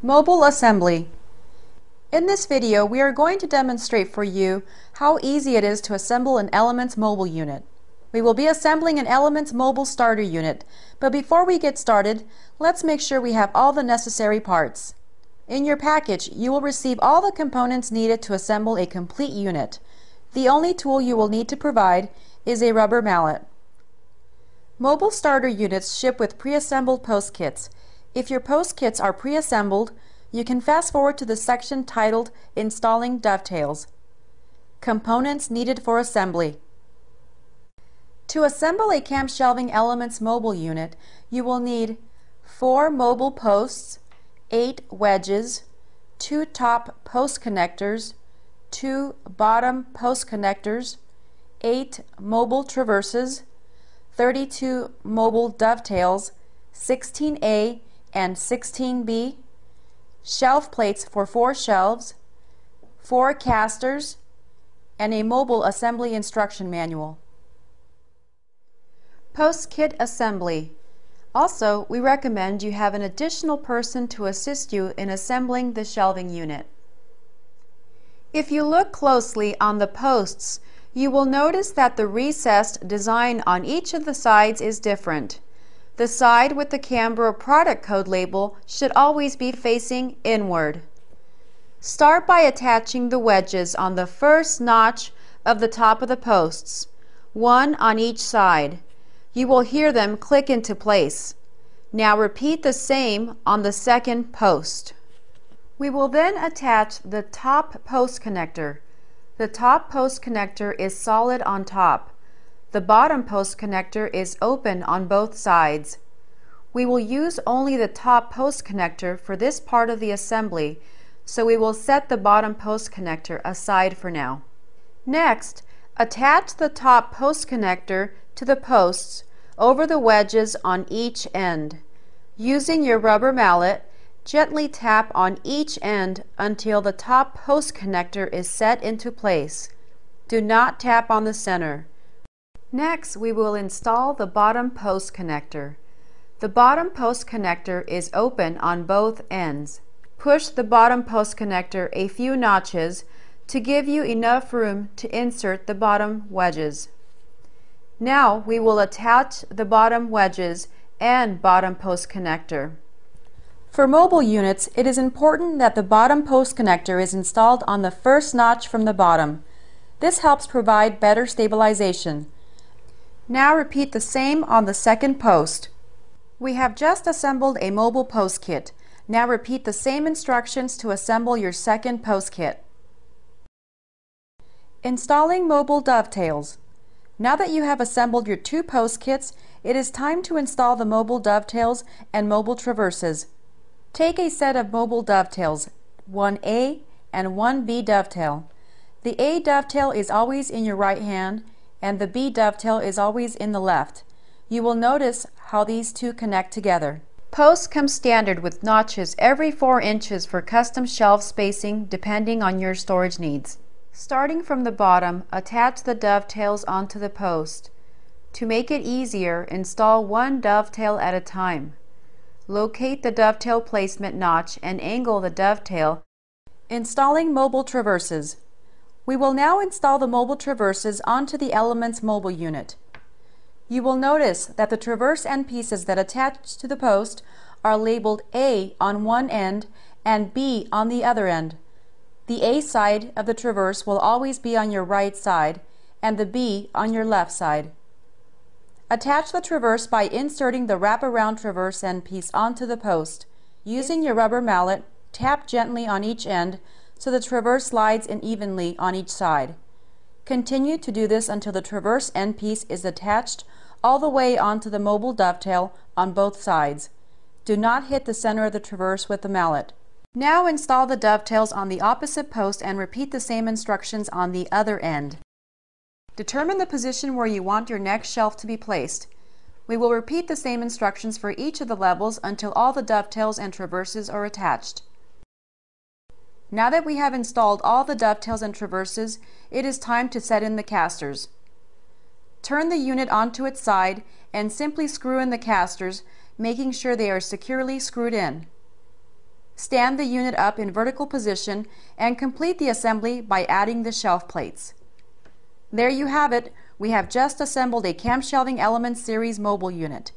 Mobile assembly. In this video, we are going to demonstrate for you how easy it is to assemble an Elements mobile unit. We will be assembling an Elements mobile starter unit, but before we get started, let's make sure we have all the necessary parts. In your package, you will receive all the components needed to assemble a complete unit. The only tool you will need to provide is a rubber mallet. Mobile starter units ship with pre-assembled post kits. If your post kits are pre-assembled, you can fast forward to the section titled Installing Dovetails. Components needed for assembly. To assemble a Camshelving Elements mobile unit, you will need 4 mobile posts, 8 wedges, 2 top post connectors, 2 bottom post connectors, 8 mobile traverses, 32 mobile dovetails, 16A and 16B, shelf plates for 4 shelves, 4 casters, and a mobile assembly instruction manual. Post kit assembly. Also, we recommend you have an additional person to assist you in assembling the shelving unit. If you look closely on the posts, you will notice that the recessed design on each of the sides is different. The side with the Cambro product code label should always be facing inward. Start by attaching the wedges on the first notch of the top of the posts, 1 on each side. You will hear them click into place. Now repeat the same on the second post. We will then attach the top post connector. The top post connector is solid on top. The bottom post connector is open on both sides. We will use only the top post connector for this part of the assembly, so we will set the bottom post connector aside for now. Next, attach the top post connector to the posts over the wedges on each end. Using your rubber mallet, gently tap on each end until the top post connector is set into place. Do not tap on the center. Next, we will install the bottom post connector. The bottom post connector is open on both ends. Push the bottom post connector a few notches to give you enough room to insert the bottom wedges. Now we will attach the bottom wedges and bottom post connector. For mobile units, it is important that the bottom post connector is installed on the first notch from the bottom. This helps provide better stabilization. Now repeat the same on the second post. We have just assembled a mobile post kit. Now repeat the same instructions to assemble your second post kit. Installing mobile dovetails. Now that you have assembled your 2 post kits, it is time to install the mobile dovetails and mobile traverses. Take a set of mobile dovetails, 1A and 1B dovetail. The A dovetail is always in your right hand and the B dovetail is always in the left. You will notice how these two connect together. Posts come standard with notches every 4 inches for custom shelf spacing depending on your storage needs. Starting from the bottom, attach the dovetails onto the post. To make it easier, install 1 dovetail at a time. Locate the dovetail placement notch and angle the dovetail. Installing mobile traverses. We will now install the mobile traverses onto the Elements mobile unit. You will notice that the traverse end pieces that attach to the post are labeled A on one end and B on the other end. The A side of the traverse will always be on your right side and the B on your left side. Attach the traverse by inserting the wraparound traverse end piece onto the post. Using your rubber mallet, tap gently on each end so the traverse slides in evenly on each side. Continue to do this until the traverse end piece is attached all the way onto the mobile dovetail on both sides. Do not hit the center of the traverse with the mallet. Now install the dovetails on the opposite post and repeat the same instructions on the other end. Determine the position where you want your next shelf to be placed. We will repeat the same instructions for each of the levels until all the dovetails and traverses are attached. Now that we have installed all the dovetails and traverses, it is time to set in the casters. Turn the unit onto its side and simply screw in the casters, making sure they are securely screwed in. stand the unit up in vertical position, and complete the assembly by adding the shelf plates. There you have it. We have just assembled a Camshelving Elements Series mobile unit.